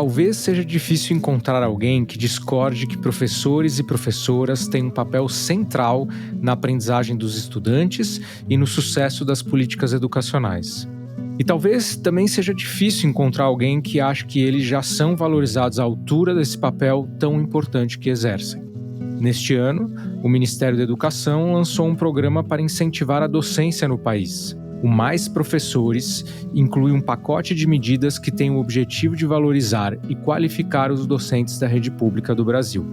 Talvez seja difícil encontrar alguém que discorde que professores e professoras têm um papel central na aprendizagem dos estudantes e no sucesso das políticas educacionais. E talvez também seja difícil encontrar alguém que ache que eles já são valorizados à altura desse papel tão importante que exercem. Neste ano, o Ministério da Educação lançou um programa para incentivar a docência no país. O Mais Professores inclui um pacote de medidas que tem o objetivo de valorizar e qualificar os docentes da rede pública do Brasil.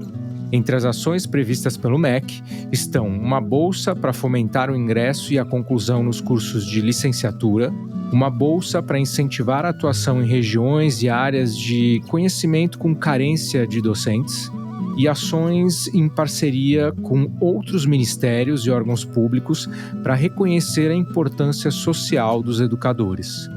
Entre as ações previstas pelo MEC estão uma bolsa para fomentar o ingresso e a conclusão nos cursos de licenciatura, uma bolsa para incentivar a atuação em regiões e áreas de conhecimento com carência de docentes, e ações em parceria com outros ministérios e órgãos públicos para reconhecer a importância social dos educadores.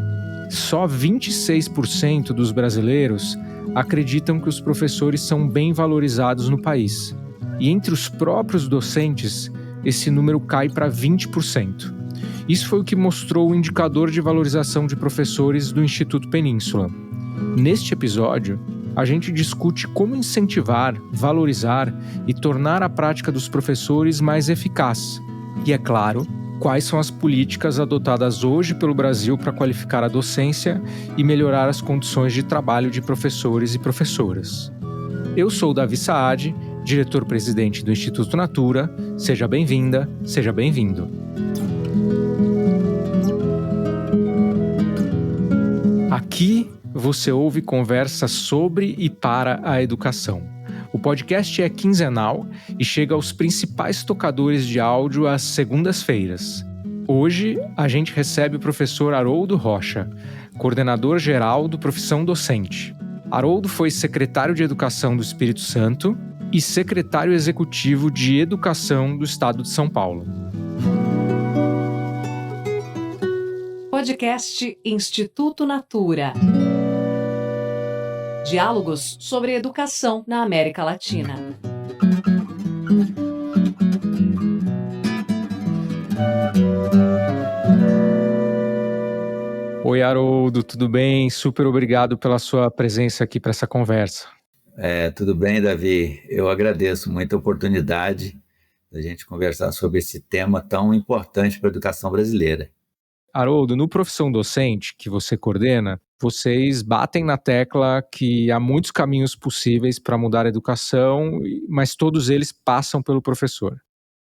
Só 26% dos brasileiros acreditam que os professores são bem valorizados no país. E entre os próprios docentes, esse número cai para 20%. Isso foi o que mostrou o indicador de valorização de professores do Instituto Península. Neste episódio, a gente discute como incentivar, valorizar e tornar a prática dos professores mais eficaz. E, é claro, quais são as políticas adotadas hoje pelo Brasil para qualificar a docência e melhorar as condições de trabalho de professores e professoras. Eu sou Davi Saad, diretor-presidente do Instituto Natura. Seja bem-vinda, seja bem-vindo. Aqui você ouve conversas sobre e para a educação. O podcast é quinzenal e chega aos principais tocadores de áudio às segundas-feiras. Hoje, a gente recebe o professor Haroldo Rocha, coordenador-geral do Profissão Docente. Haroldo foi secretário de Educação do Espírito Santo e secretário executivo de Educação do Estado de São Paulo. Podcast Instituto Natura. Diálogos sobre educação na América Latina. Oi, Haroldo, tudo bem? Super obrigado pela sua presença aqui para essa conversa. Tudo bem, Davi. Eu agradeço muito a oportunidade da gente conversar sobre esse tema tão importante para a educação brasileira. Haroldo, no Profissão Docente, que você coordena, vocês batem na tecla que há muitos caminhos possíveis para mudar a educação, mas todos eles passam pelo professor.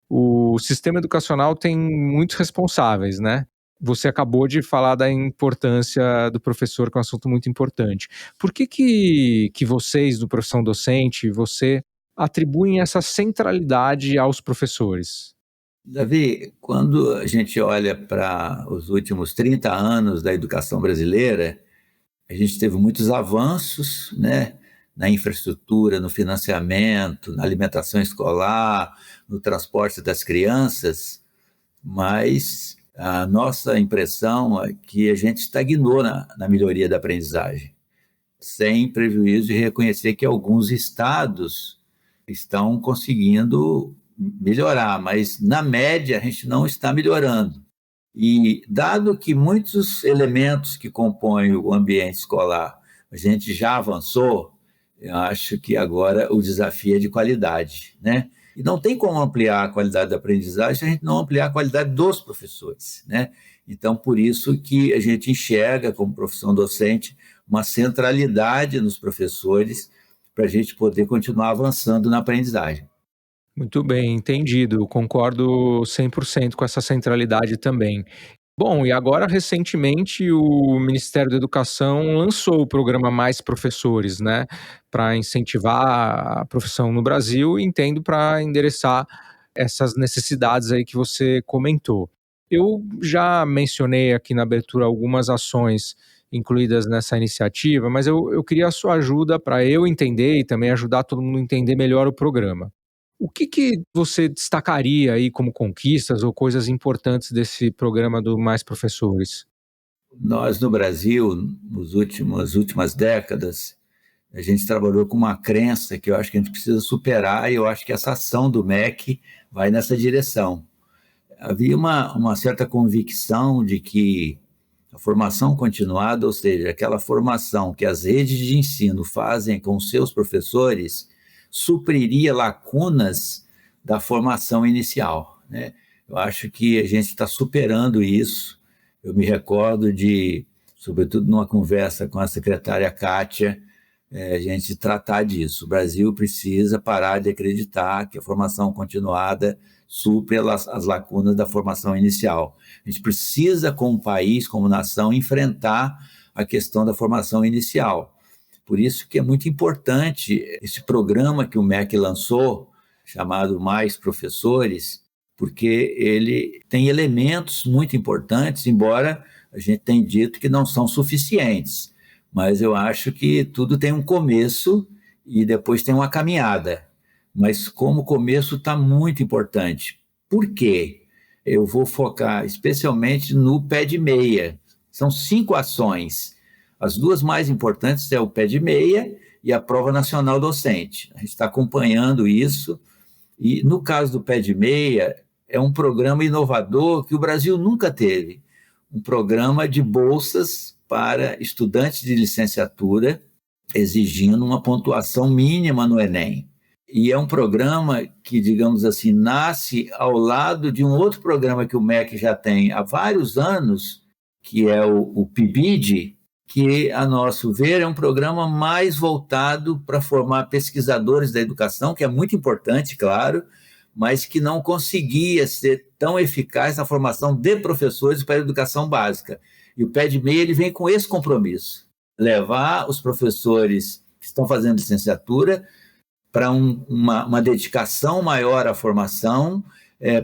O sistema educacional tem muitos responsáveis, né? Você acabou de falar da importância do professor, que é um assunto muito importante. Por que vocês, do Profissão Docente, você atribuem essa centralidade aos professores? Davi, quando a gente olha para os últimos 30 anos da educação brasileira, a gente teve muitos avanços, né, na infraestrutura, no financiamento, na alimentação escolar, no transporte das crianças, mas a nossa impressão é que a gente estagnou na melhoria da aprendizagem, sem prejuízo de reconhecer que alguns estados estão conseguindo melhorar, mas na média a gente não está melhorando. E dado que muitos elementos que compõem o ambiente escolar a gente já avançou, eu acho que agora o desafio é de qualidade, né? E não tem como ampliar a qualidade da aprendizagem se a gente não ampliar a qualidade dos professores, né? Então, por isso que a gente enxerga como profissão docente uma centralidade nos professores para a gente poder continuar avançando na aprendizagem. Muito bem, entendido. Eu concordo 100% com essa centralidade também. Bom, e agora, recentemente, o Ministério da Educação lançou o programa Mais Professores, né, para incentivar a profissão no Brasil e, entendo, para endereçar essas necessidades aí que você comentou. Eu já mencionei aqui na abertura algumas ações incluídas nessa iniciativa, mas eu queria a sua ajuda para eu entender e também ajudar todo mundo a entender melhor o programa. O que você destacaria aí como conquistas ou coisas importantes desse programa do Mais Professores? Nós, no Brasil, nas últimas décadas, a gente trabalhou com uma crença que eu acho que a gente precisa superar, e eu acho que essa ação do MEC vai nessa direção. Havia uma certa convicção de que A formação continuada, ou seja, aquela formação que as redes de ensino fazem com seus professores, supriria lacunas da formação inicial, né? Eu acho que a gente está superando isso. Eu me recordo de, sobretudo numa conversa com a secretária Kátia, a gente tratar disso. O Brasil precisa parar de acreditar que a formação continuada supre as lacunas da formação inicial. A gente precisa, como país, como nação, enfrentar a questão da formação inicial. Por isso que é muito importante esse programa que o MEC lançou, chamado Mais Professores, porque ele tem elementos muito importantes, embora a gente tenha dito que não são suficientes. Mas eu acho que tudo tem um começo e depois tem uma caminhada. Mas como começo está muito importante. Por quê? Eu vou focar especialmente no pé de meia. São 5 ações. As 2 mais importantes é o pé de meia e a Prova Nacional Docente. A gente está acompanhando isso. E no caso do pé de meia, é um programa inovador que o Brasil nunca teve. Um programa de bolsas para estudantes de licenciatura, exigindo uma pontuação mínima no Enem. E é um programa que, digamos assim, nasce ao lado de um outro programa que o MEC já tem há vários anos, que é o PIBID, que, a nosso ver, é um programa mais voltado para formar pesquisadores da educação, que é muito importante, claro, mas que não conseguia ser tão eficaz na formação de professores para a educação básica. E o pé de meia ele vem com esse compromisso, levar os professores que estão fazendo licenciatura para uma dedicação maior à formação,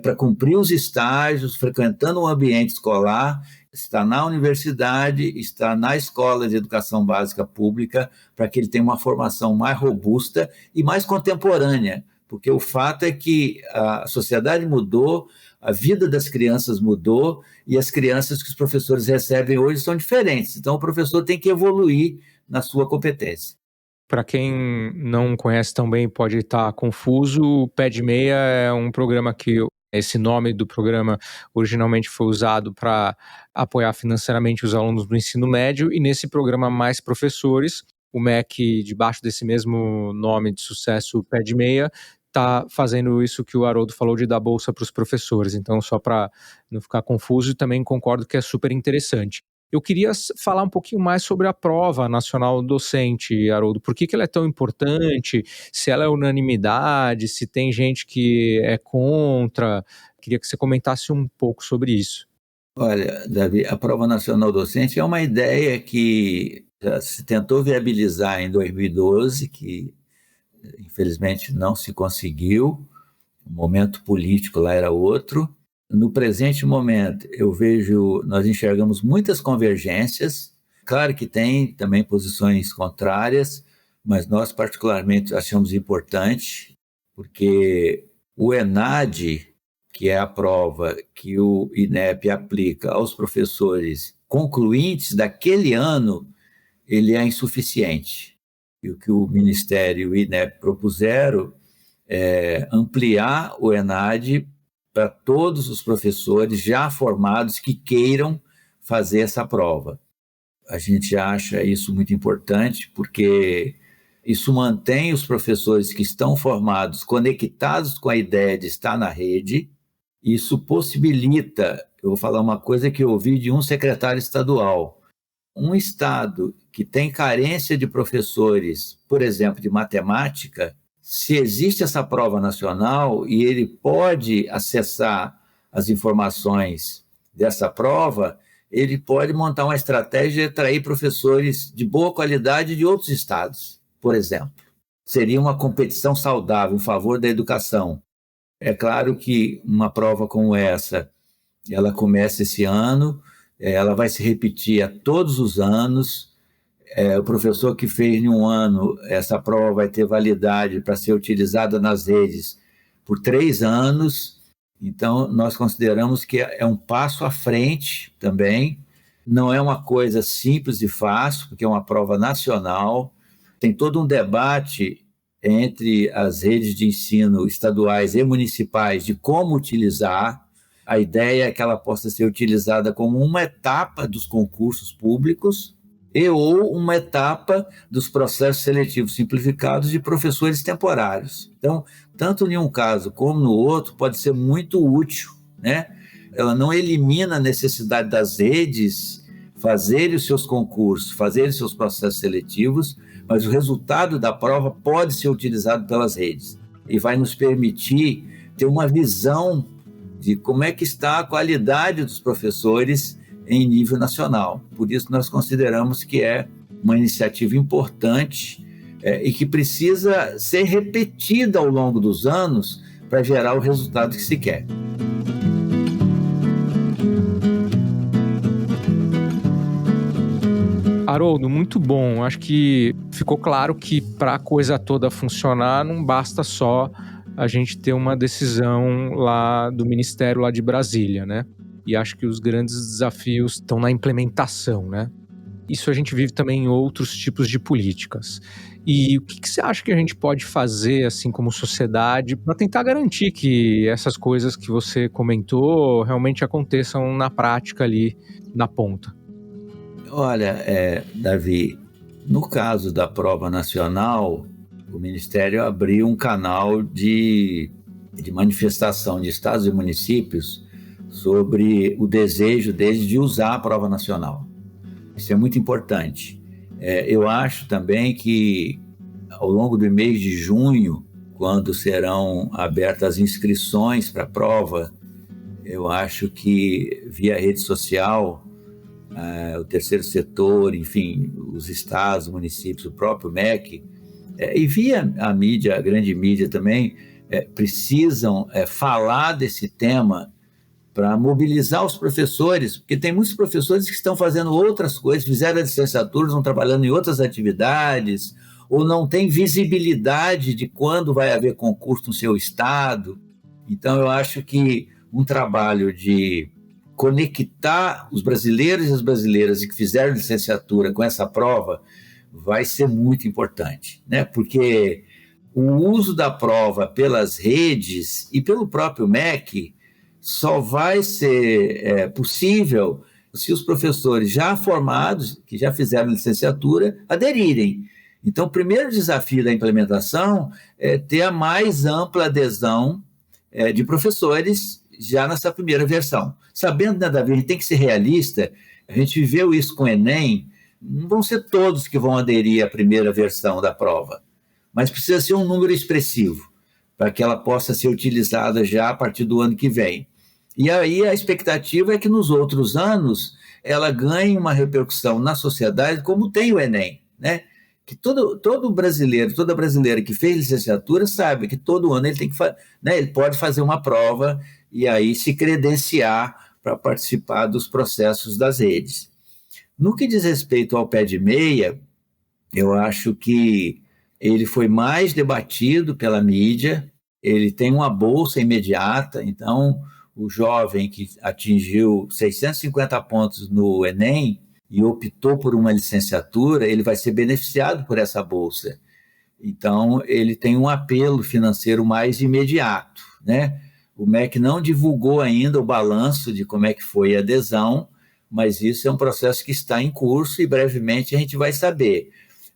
para cumprir os estágios, frequentando o ambiente escolar, estar na universidade, estar na escola de educação básica pública, para que ele tenha uma formação mais robusta e mais contemporânea, porque o fato é que a sociedade mudou, a vida das crianças mudou e as crianças que os professores recebem hoje são diferentes. Então, o professor tem que evoluir na sua competência. Para quem não conhece tão bem, pode estar confuso, o Pé de Meia é um programa que esse nome do programa originalmente foi usado para apoiar financeiramente os alunos do ensino médio, e nesse programa Mais Professores, o MEC, debaixo desse mesmo nome de sucesso, Pé de Meia, está fazendo isso que o Haroldo falou de dar bolsa para os professores. Então, só para não ficar confuso, também concordo que é super interessante. Eu queria falar um pouquinho mais sobre a Prova Nacional Docente, Haroldo. Por que ela é tão importante? Se ela é unanimidade, se tem gente que é contra. Queria que você comentasse um pouco sobre isso. Olha, Davi, a Prova Nacional Docente é uma ideia que já se tentou viabilizar em 2012, que infelizmente não se conseguiu. O momento político lá era outro. No presente momento, nós enxergamos muitas convergências. Claro que tem também posições contrárias, mas nós particularmente achamos importante, porque o ENAD, que é a prova que o INEP aplica aos professores concluintes daquele ano, ele é insuficiente. E o que o Ministério e o INEP propuseram é ampliar o ENAD para todos os professores já formados que queiram fazer essa prova. A gente acha isso muito importante, porque isso mantém os professores que estão formados conectados com a ideia de estar na rede. Isso possibilita, eu vou falar uma coisa que eu ouvi de um secretário estadual, um estado que tem carência de professores, por exemplo, de matemática, se existe essa prova nacional e ele pode acessar as informações dessa prova, ele pode montar uma estratégia de atrair professores de boa qualidade de outros estados, por exemplo. Seria uma competição saudável em favor da educação. É claro que uma prova como essa, ela começa esse ano, ela vai se repetir a todos os anos. O professor que fez em um ano essa prova vai ter validade para ser utilizada nas redes por 3 anos. Então, nós consideramos que é um passo à frente também. Não é uma coisa simples e fácil, porque é uma prova nacional. Tem todo um debate entre as redes de ensino estaduais e municipais de como utilizar. A ideia é que ela possa ser utilizada como uma etapa dos concursos públicos ou uma etapa dos processos seletivos simplificados de professores temporários. Então, tanto em um caso como no outro, pode ser muito útil, né? Ela não elimina a necessidade das redes fazerem os seus concursos, fazerem os seus processos seletivos, mas o resultado da prova pode ser utilizado pelas redes e vai nos permitir ter uma visão de como é que está a qualidade dos professores em nível nacional. Por isso, nós consideramos que é uma iniciativa importante e que precisa ser repetida ao longo dos anos para gerar o resultado que se quer. Haroldo, muito bom. Acho que ficou claro que para a coisa toda funcionar, não basta só a gente ter uma decisão lá do Ministério lá de Brasília, né? E acho que os grandes desafios estão na implementação, né? Isso a gente vive também em outros tipos de políticas. E o que você acha que a gente pode fazer, assim, como sociedade, para tentar garantir que essas coisas que você comentou realmente aconteçam na prática ali, na ponta? Olha, Davi, no caso da prova nacional, o Ministério abriu um canal de manifestação de estados e municípios sobre o desejo deles de usar a prova nacional. Isso é muito importante. Eu acho também que, ao longo do mês de junho, quando serão abertas as inscrições para a prova, eu acho que, via rede social, o terceiro setor, enfim, os estados, municípios, o próprio MEC, e via a mídia, a grande mídia também, precisam falar desse tema para mobilizar os professores, porque tem muitos professores que estão fazendo outras coisas, fizeram a licenciatura, estão trabalhando em outras atividades, ou não têm visibilidade de quando vai haver concurso no seu estado. Então, eu acho que um trabalho de conectar os brasileiros e as brasileiras que fizeram licenciatura com essa prova vai ser muito importante, né? Porque o uso da prova pelas redes e pelo próprio MEC só vai ser possível se os professores já formados, que já fizeram licenciatura, aderirem. Então, o primeiro desafio da implementação é ter a mais ampla adesão de professores já nessa primeira versão. Sabendo, né, Davi, a gente tem que ser realista, a gente viveu isso com o Enem, não vão ser todos que vão aderir à primeira versão da prova, mas precisa ser um número expressivo, para que ela possa ser utilizada já a partir do ano que vem. E aí a expectativa é que nos outros anos ela ganhe uma repercussão na sociedade como tem o Enem, né? Que todo brasileiro, toda brasileira que fez licenciatura sabe que todo ano ele tem que ele pode fazer uma prova e aí se credenciar para participar dos processos das redes. No que diz respeito ao pé de meia, eu acho que ele foi mais debatido pela mídia, ele tem uma bolsa imediata, então o jovem que atingiu 650 pontos no Enem e optou por uma licenciatura, ele vai ser beneficiado por essa bolsa. Então, ele tem um apelo financeiro mais imediato, né? O MEC não divulgou ainda o balanço de como é que foi a adesão, mas isso é um processo que está em curso e brevemente a gente vai saber.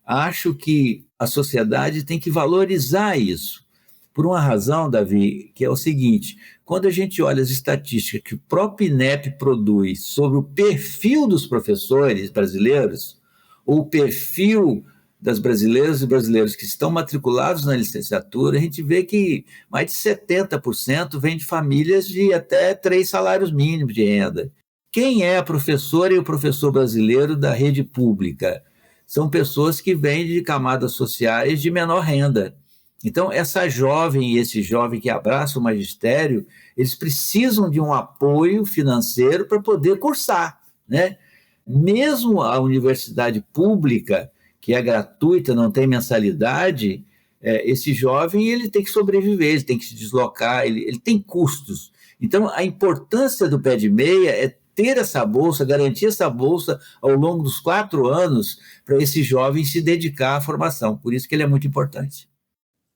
Acho que a sociedade tem que valorizar isso, por uma razão, Davi, que é o seguinte: quando a gente olha as estatísticas que o próprio INEP produz sobre o perfil dos professores brasileiros, ou o perfil das brasileiras e brasileiros que estão matriculados na licenciatura, a gente vê que mais de 70% vem de famílias de até 3 salários mínimos de renda. Quem é a professora e o professor brasileiro da rede pública? São pessoas que vêm de camadas sociais de menor renda. Então, essa jovem e esse jovem que abraça o magistério, eles precisam de um apoio financeiro para poder cursar, né? Mesmo a universidade pública, que é gratuita, não tem mensalidade, esse jovem ele tem que sobreviver, ele tem que se deslocar, ele tem custos. Então, a importância do pé de meia é ter essa bolsa, garantir essa bolsa ao longo dos 4 anos para esse jovem se dedicar à formação. Por isso que ele é muito importante.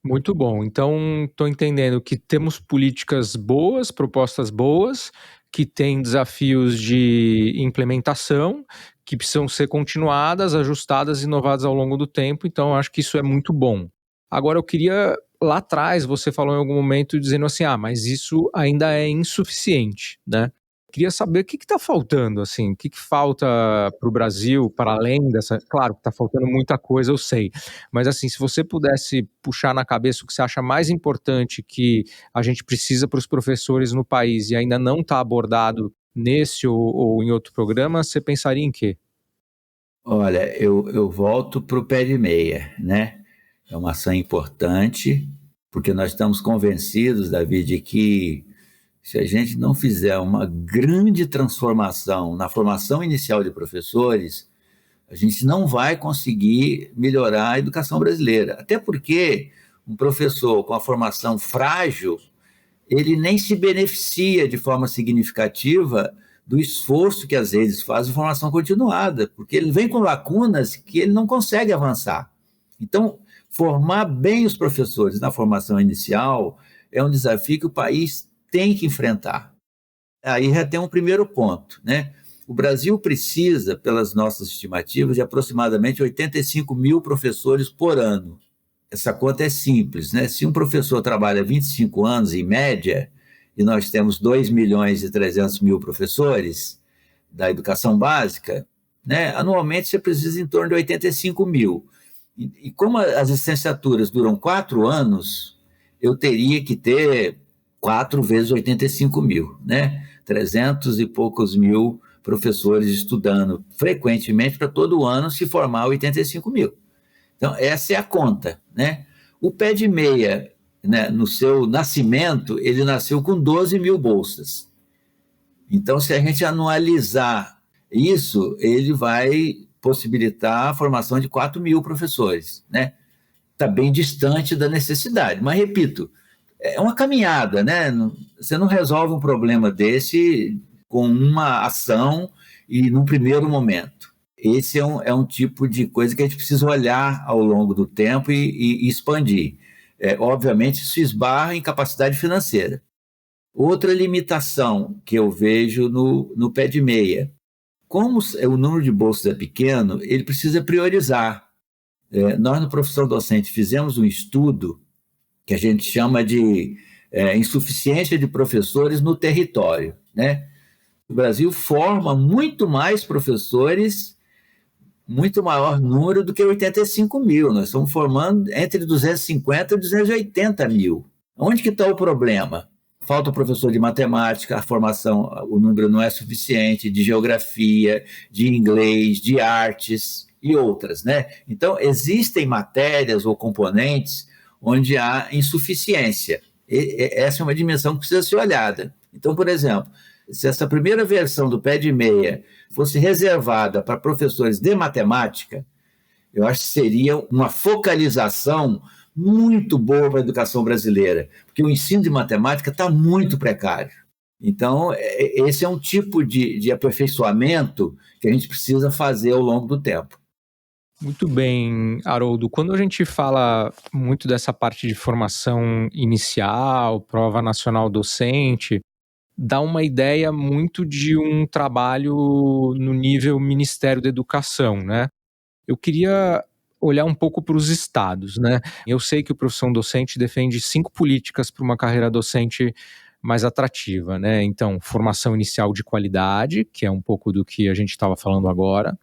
Muito bom. Então, estou entendendo que temos políticas boas, propostas boas, que têm desafios de implementação, que precisam ser continuadas, ajustadas e inovadas ao longo do tempo. Então, acho que isso é muito bom. Agora, eu queria, lá atrás, você falou em algum momento dizendo assim, mas isso ainda é insuficiente, né? Queria saber o que está faltando, assim, o que falta para o Brasil, para além dessa. Claro que está faltando muita coisa, eu sei. Mas assim, se você pudesse puxar na cabeça o que você acha mais importante que a gente precisa para os professores no país e ainda não está abordado nesse ou em outro programa, você pensaria em quê? Olha, eu volto para o pé de meia, né? É uma ação importante, porque nós estamos convencidos, Davi, de que se a gente não fizer uma grande transformação na formação inicial de professores, a gente não vai conseguir melhorar a educação brasileira. Até porque um professor com a formação frágil, ele nem se beneficia de forma significativa do esforço que às vezes faz de formação continuada, porque ele vem com lacunas que ele não consegue avançar. Então, formar bem os professores na formação inicial é um desafio que o país tem que enfrentar. Aí já tem um primeiro ponto, né? O Brasil precisa, pelas nossas estimativas, de aproximadamente 85 mil professores por ano. Essa conta é simples, né? Se um professor trabalha 25 anos em média, e nós temos 2 milhões e 300 mil professores da educação básica, né? Anualmente você precisa em torno de 85 mil. E como as licenciaturas duram 4 anos, eu teria que ter 4 vezes 85 mil, né? 300 e poucos mil professores estudando frequentemente para todo ano se formar 85 mil. Então, essa é a conta, né? O pé de meia, né, no seu nascimento, ele nasceu com 12 mil bolsas. Então, se a gente anualizar isso, ele vai possibilitar a formação de 4 mil professores, né? Está bem distante da necessidade. Mas, repito, é uma caminhada, né? Você não resolve um problema desse com uma ação e num primeiro momento. Esse é um tipo de coisa que a gente precisa olhar ao longo do tempo e expandir. Obviamente, isso esbarra em capacidade financeira. Outra limitação que eu vejo no pé de meia, como o número de bolsas é pequeno, ele precisa priorizar. Nós, no Profissão Docente, fizemos um estudo que a gente chama de insuficiência de professores no território, né? O Brasil forma muito mais professores, muito maior número do que 85 mil. Nós estamos formando entre 250 e 280 mil. Onde que está o problema? Falta professor de matemática, a formação, o número não é suficiente, de geografia, de inglês, de artes e outras, né? Então, existem matérias ou componentes onde há insuficiência. Essa é uma dimensão que precisa ser olhada. Então, por exemplo, se essa primeira versão do pé de meia fosse reservada para professores de matemática, eu acho que seria uma focalização muito boa para a educação brasileira, porque o ensino de matemática está muito precário. Então, esse é um tipo de aperfeiçoamento que a gente precisa fazer ao longo do tempo. Muito bem, Haroldo. Quando a gente fala muito dessa parte de formação inicial, prova nacional docente, dá uma ideia muito de um trabalho no nível Ministério da Educação, né? Eu queria olhar um pouco para os estados, né? Eu sei que o Profissão Docente defende 5 políticas para uma carreira docente mais atrativa, né? Então, formação inicial de qualidade, que é um pouco do que a gente estava falando agora,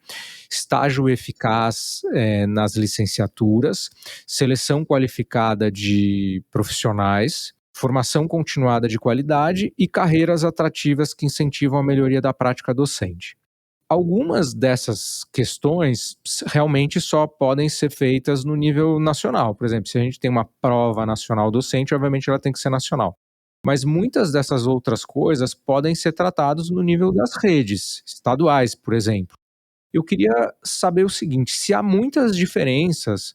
estágio eficaz nas licenciaturas, seleção qualificada de profissionais, formação continuada de qualidade e carreiras atrativas que incentivam a melhoria da prática docente. Algumas dessas questões realmente só podem ser feitas no nível nacional. Por exemplo, se a gente tem uma prova nacional docente, obviamente ela tem que ser nacional. Mas muitas dessas outras coisas podem ser tratadas no nível das redes estaduais, por exemplo. Eu queria saber o seguinte: se há muitas diferenças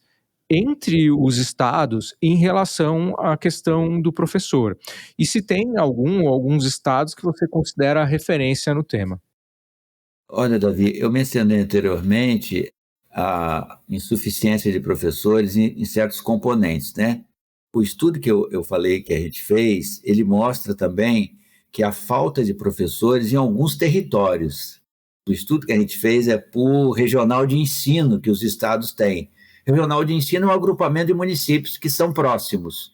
entre os estados em relação à questão do professor, e se tem algum ou alguns estados que você considera referência no tema. Olha, Davi, eu mencionei anteriormente a insuficiência de professores em certos componentes, né? O estudo que eu falei que a gente fez, ele mostra também que a falta de professores em alguns territórios. O estudo que a gente fez é por regional de ensino que os estados têm. Regional de ensino é um agrupamento de municípios que são próximos.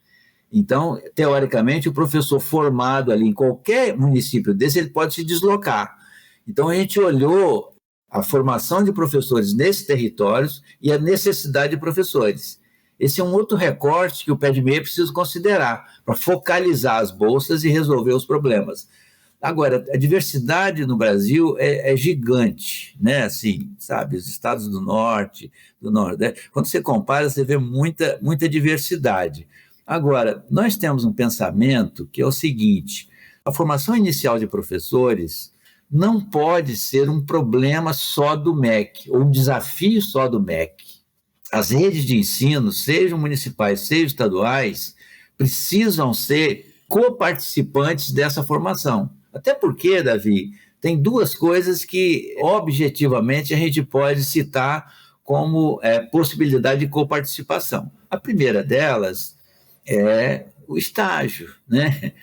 Então, teoricamente, o professor formado ali em qualquer município desse, ele pode se deslocar. Então, a gente olhou a formação de professores nesses territórios e a necessidade de professores. Esse é um outro recorte que o pé de meia precisa considerar para focalizar as bolsas e resolver os problemas. Agora, a diversidade no Brasil é gigante, né? Assim, sabe, os estados do norte, do nordeste, quando você compara, você vê muita diversidade. Agora, nós temos um pensamento que é o seguinte: a formação inicial de professores não pode ser um problema só do MEC, ou um desafio só do MEC. As redes de ensino, sejam municipais, sejam estaduais, precisam ser coparticipantes dessa formação. Até porque, Davi, tem duas coisas que, objetivamente, a gente pode citar como possibilidade de coparticipação. A primeira delas é o estágio, né?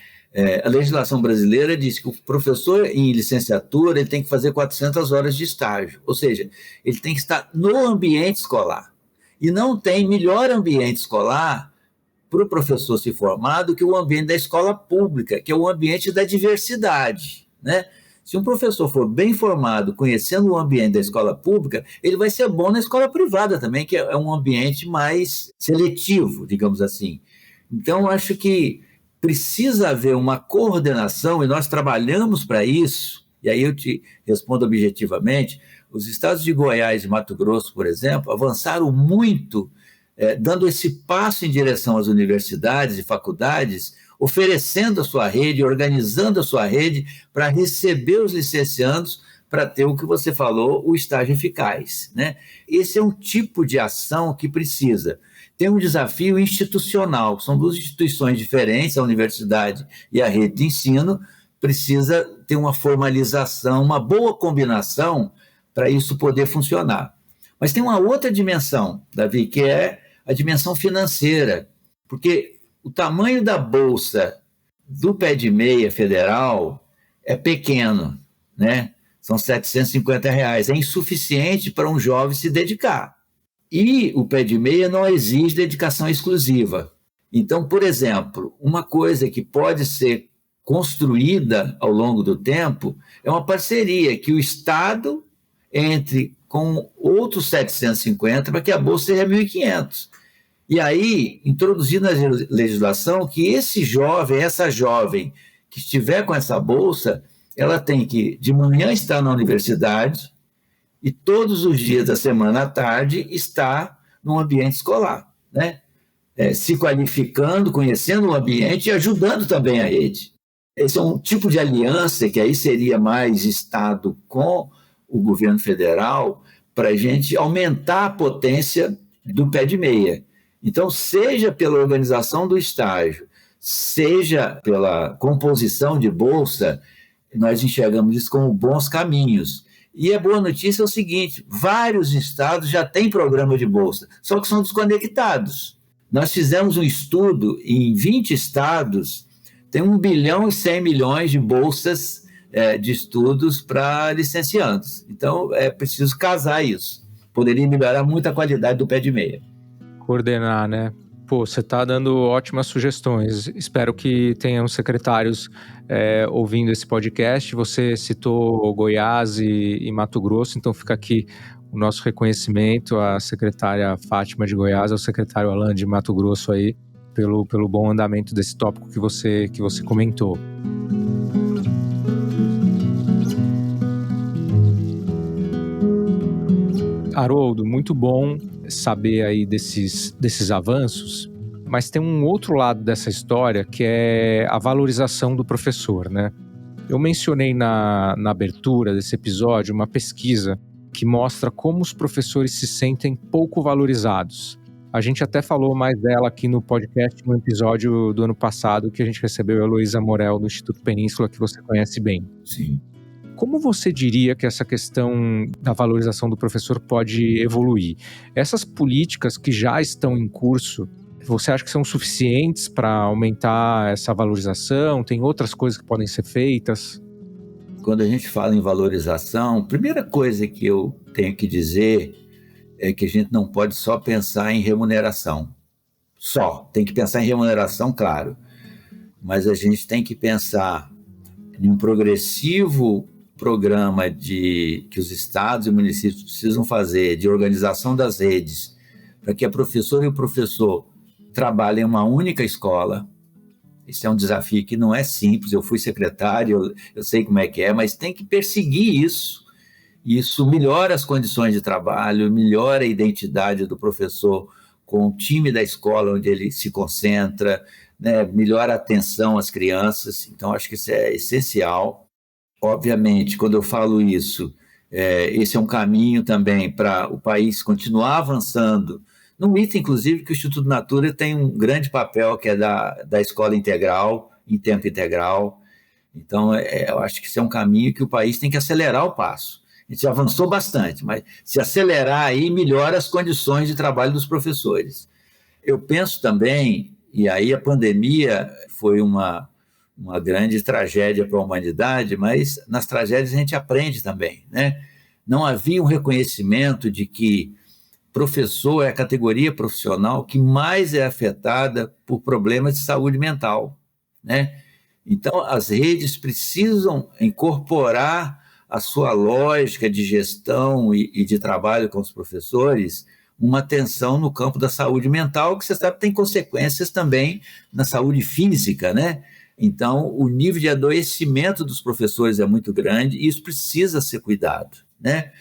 A legislação brasileira diz que o professor em licenciatura ele tem que fazer 400 horas de estágio, ou seja, ele tem que estar no ambiente escolar. E não tem melhor ambiente escolar para o professor se formar do que o ambiente da escola pública, que é o ambiente da diversidade, né? Se um professor for bem formado, conhecendo o ambiente da escola pública, ele vai ser bom na escola privada também, que é um ambiente mais seletivo, digamos assim. Então, acho que precisa haver uma coordenação, e nós trabalhamos para isso, e aí eu te respondo objetivamente. Os estados de Goiás e Mato Grosso, por exemplo, avançaram muito, dando esse passo em direção às universidades e faculdades, oferecendo a sua rede, organizando a sua rede para receber os licenciandos, para ter o que você falou, o estágio eficaz, né? Esse é um tipo de ação que precisa. Tem um desafio institucional, são duas instituições diferentes, a universidade e a rede de ensino, precisa ter uma formalização, uma boa combinação para isso poder funcionar. Mas tem uma outra dimensão, Davi, que é a dimensão financeira, porque o tamanho da bolsa do pé de meia federal é pequeno, né? São R$750, é insuficiente para um jovem se dedicar. E o pé de meia não exige dedicação exclusiva. Então, por exemplo, uma coisa que pode ser construída ao longo do tempo é uma parceria que o Estado entre com outros 750 para que a bolsa seja 1.500. E aí, introduzir na legislação que esse jovem, essa jovem que estiver com essa bolsa, ela tem que, de manhã, estar na universidade e todos os dias da semana à tarde estar no ambiente escolar, né? Se qualificando, conhecendo o ambiente e ajudando também a rede. Esse é um tipo de aliança que aí seria mais Estado com o governo federal para a gente aumentar a potência do pé de meia. Então, seja pela organização do estágio, seja pela composição de bolsa, nós enxergamos isso como bons caminhos. E a boa notícia é o seguinte: vários estados já têm programa de bolsa, só que são desconectados. Nós fizemos um estudo em 20 estados, tem 1 bilhão e 100 milhões de bolsas de estudos para licenciandos. Então, é preciso casar isso. Poderia melhorar muito a qualidade do pé de meia. Coordenar, né? Pô, você está dando ótimas sugestões. Espero que tenham secretários ouvindo esse podcast. Você citou Goiás e Mato Grosso, então fica aqui o nosso reconhecimento à secretária Fátima de Goiás, ao secretário Alan de Mato Grosso aí, pelo bom andamento desse tópico que você comentou. Haroldo, muito bom saber aí desses avanços, mas tem um outro lado dessa história que é a valorização do professor, né? Eu mencionei na abertura desse episódio uma pesquisa que mostra como os professores se sentem pouco valorizados. A gente até falou mais dela aqui no podcast, no episódio do ano passado, que a gente recebeu a Heloísa Morel do Instituto Península, que você conhece bem. Sim. Como você diria que essa questão da valorização do professor pode evoluir? Essas políticas que já estão em curso, você acha que são suficientes para aumentar essa valorização? Tem outras coisas que podem ser feitas? Quando a gente fala em valorização, a primeira coisa que eu tenho que dizer é que a gente não pode só pensar em remuneração. Tem que pensar em remuneração, claro, mas a gente tem que pensar em um progressivo programa que os estados e municípios precisam fazer de organização das redes, para que a professora e o professor trabalhem em uma única escola. Isso é um desafio que não é simples. Eu fui secretário, eu sei como é que é, mas tem que perseguir isso. Isso melhora as condições de trabalho, melhora a identidade do professor com o time da escola onde ele se concentra, né? Melhora a atenção às crianças. Então, acho que isso é essencial. Obviamente, quando eu falo isso, esse é um caminho também para o país continuar avançando. Num item, inclusive, que o Instituto Natura tem um grande papel, que é da escola integral, em tempo integral. Então, eu acho que isso é um caminho que o país tem que acelerar o passo. A gente avançou bastante, mas se acelerar aí, melhora as condições de trabalho dos professores. Eu penso também, e aí a pandemia foi uma grande tragédia para a humanidade, mas nas tragédias a gente aprende também, né? Não havia um reconhecimento de que professor é a categoria profissional que mais é afetada por problemas de saúde mental, né? Então, as redes precisam incorporar a sua lógica de gestão e de trabalho com os professores, uma atenção no campo da saúde mental, que você sabe tem consequências também na saúde física, né? Então, o nível de adoecimento dos professores é muito grande e isso precisa ser cuidado, né?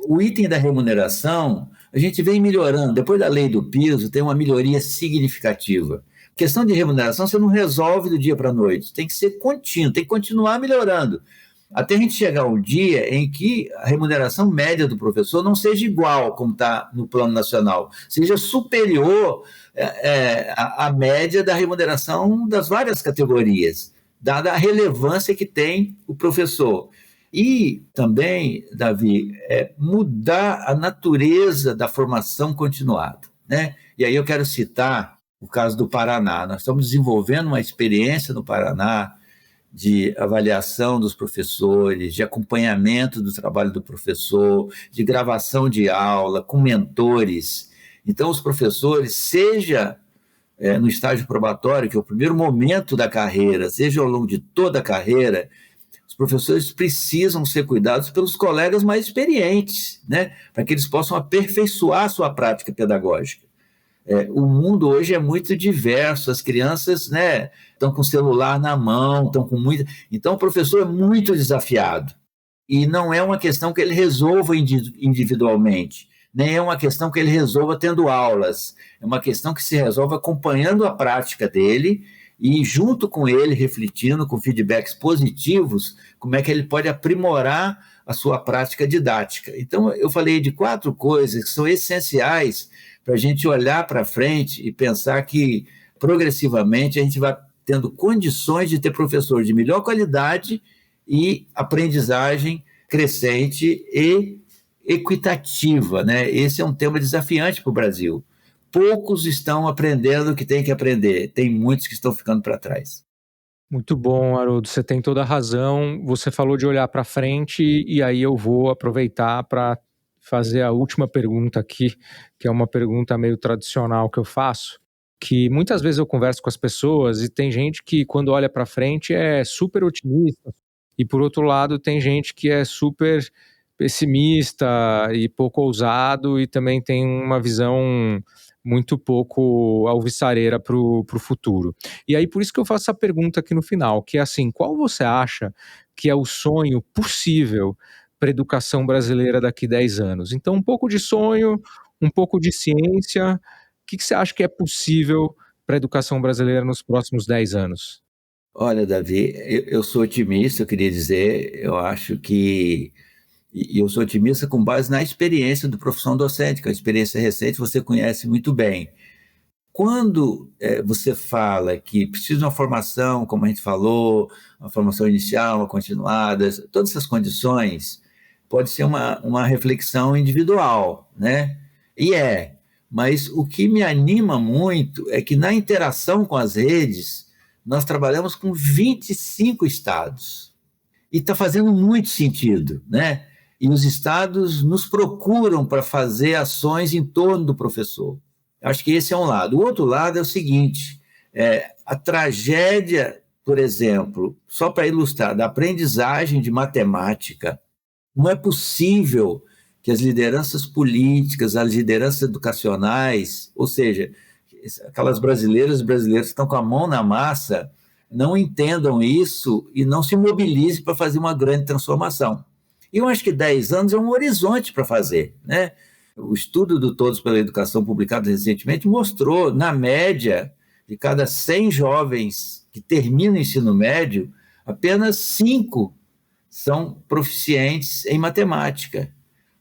O item da remuneração, a gente vem melhorando. Depois da lei do piso, tem uma melhoria significativa. A questão de remuneração você não resolve do dia para a noite, tem que ser contínuo, tem que continuar melhorando. Até a gente chegar um dia em que a remuneração média do professor não seja igual, como está no plano nacional, seja superior à média da remuneração das várias categorias, dada a relevância que tem o professor. E também, Davi, mudar a natureza da formação continuada, né? E aí eu quero citar o caso do Paraná. Nós estamos desenvolvendo uma experiência no Paraná de avaliação dos professores, de acompanhamento do trabalho do professor, de gravação de aula, com mentores. Então, os professores, seja no estágio probatório, que é o primeiro momento da carreira, seja ao longo de toda a carreira, os professores precisam ser cuidados pelos colegas mais experientes, né? Para que eles possam aperfeiçoar a sua prática pedagógica. O mundo hoje é muito diverso, as crianças, né, estão com o celular na mão, estão com muita... Então, o professor é muito desafiado. E não é uma questão que ele resolva individualmente, nem é uma questão que ele resolva tendo aulas. É uma questão que se resolve acompanhando a prática dele e, junto com ele, refletindo com feedbacks positivos, como é que ele pode aprimorar a sua prática didática. Então, eu falei de 4 coisas que são essenciais para a gente olhar para frente e pensar que, progressivamente, a gente vai tendo condições de ter professor de melhor qualidade e aprendizagem crescente e equitativa, né? Esse é um tema desafiante para o Brasil. Poucos estão aprendendo o que tem que aprender, tem muitos que estão ficando para trás. Muito bom, Haroldo, você tem toda a razão. Você falou de olhar para frente e aí eu vou aproveitar para fazer a última pergunta aqui, que é uma pergunta meio tradicional que eu faço, que muitas vezes eu converso com as pessoas e tem gente que quando olha para frente é super otimista e por outro lado tem gente que é super pessimista e pouco ousado e também tem uma visão muito pouco alvissareira para o futuro. E aí por isso que eu faço essa pergunta aqui no final, que é assim, qual você acha que é o sonho possível para a educação brasileira daqui 10 anos? Então um pouco de sonho, um pouco de ciência, o que você acha que é possível para a educação brasileira nos próximos 10 anos? Olha, Davi, eu sou otimista, eu queria dizer, eu acho que... E eu sou otimista com base na experiência do profissão docente, que é a experiência recente você conhece muito bem. Quando você fala que precisa de uma formação, como a gente falou, uma formação inicial, uma continuada, todas essas condições, pode ser uma reflexão individual, né? Mas o que me anima muito é que na interação com as redes, nós trabalhamos com 25 estados. E está fazendo muito sentido, né? E os estados nos procuram para fazer ações em torno do professor. Acho que esse é um lado. O outro lado é o seguinte, a tragédia, por exemplo, só para ilustrar, da aprendizagem de matemática, não é possível que as lideranças políticas, as lideranças educacionais, ou seja, aquelas brasileiras e brasileiros que estão com a mão na massa, não entendam isso e não se mobilizem para fazer uma grande transformação. E eu acho que 10 anos é um horizonte para fazer, né? O estudo do Todos pela Educação, publicado recentemente, mostrou, na média, de cada 100 jovens que terminam o ensino médio, apenas 5 são proficientes em matemática.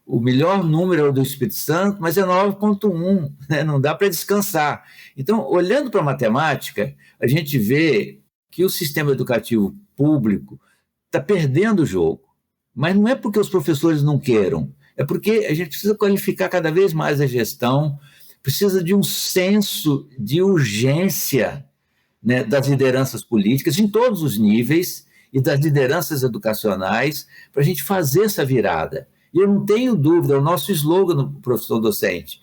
O melhor número é o do Espírito Santo, mas é 9,1, né? Não dá para descansar. Então, olhando para a matemática, a gente vê que o sistema educativo público está perdendo o jogo. Mas não é porque os professores não queiram, é porque a gente precisa qualificar cada vez mais a gestão, precisa de um senso de urgência, né, das lideranças políticas em todos os níveis e das lideranças educacionais para a gente fazer essa virada. E eu não tenho dúvida, é o nosso slogan no professor docente,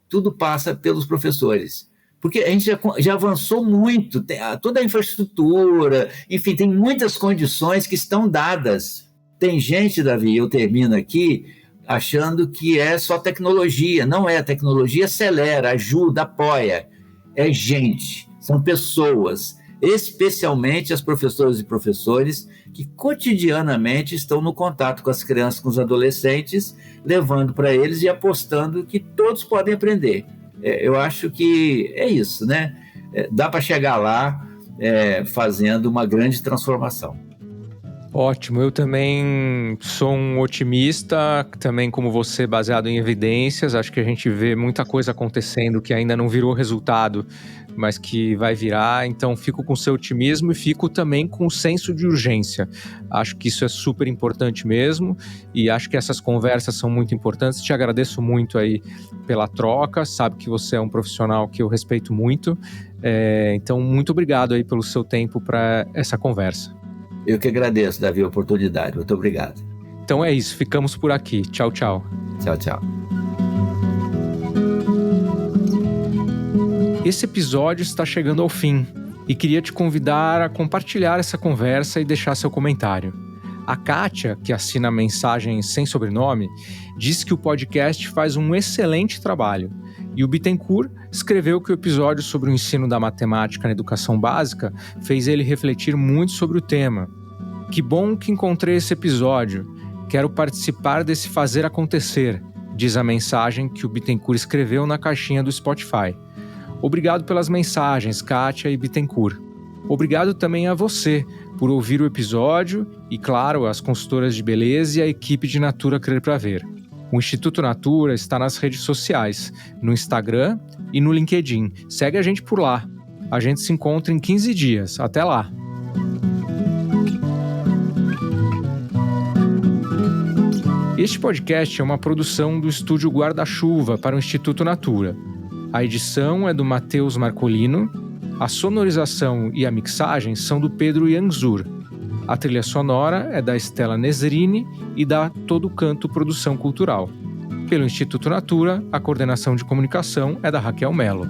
tudo passa pelos professores. Porque a gente já avançou muito, toda a infraestrutura, enfim, tem muitas condições que estão dadas. Tem gente, Davi, eu termino aqui, achando que é só tecnologia. Não é, a tecnologia acelera, ajuda, apoia. É gente, são pessoas, especialmente as professoras e professores que cotidianamente estão no contato com as crianças, com os adolescentes, levando para eles e apostando que todos podem aprender. Eu acho que é isso, né? Dá para chegar lá fazendo uma grande transformação. Ótimo, eu também sou um otimista, também como você, baseado em evidências. Acho que a gente vê muita coisa acontecendo que ainda não virou resultado, mas que vai virar. Então fico com o seu otimismo e fico também com o senso de urgência. Acho que isso é super importante mesmo e acho que essas conversas são muito importantes. Te agradeço muito aí pela troca, sabe que você é um profissional que eu respeito muito. Então muito obrigado aí pelo seu tempo para essa conversa. Eu que agradeço, Davi, a oportunidade. Muito obrigado. Então é isso, ficamos por aqui. Tchau, tchau. Tchau, tchau. Esse episódio está chegando ao fim e queria te convidar a compartilhar essa conversa e deixar seu comentário. A Kátia, que assina a mensagem sem sobrenome, diz que o podcast faz um excelente trabalho. E o Bittencourt escreveu que o episódio sobre o ensino da matemática na educação básica fez ele refletir muito sobre o tema. Que bom que encontrei esse episódio. Quero participar desse fazer acontecer, diz a mensagem que o Bittencourt escreveu na caixinha do Spotify. Obrigado pelas mensagens, Kátia e Bittencourt. Obrigado também a você por ouvir o episódio e, claro, as consultoras de beleza e a equipe de Natura Crer Pra Ver. O Instituto Natura está nas redes sociais, no Instagram e no LinkedIn. Segue a gente por lá. A gente se encontra em 15 dias. Até lá! Este podcast é uma produção do Estúdio Guarda-Chuva para o Instituto Natura. A edição é do Matheus Marcolino, a sonorização e a mixagem são do Pedro Yanzur. A trilha sonora é da Estela Nesrini e da Todo Canto Produção Cultural. Pelo Instituto Natura, a coordenação de comunicação é da Raquel Mello.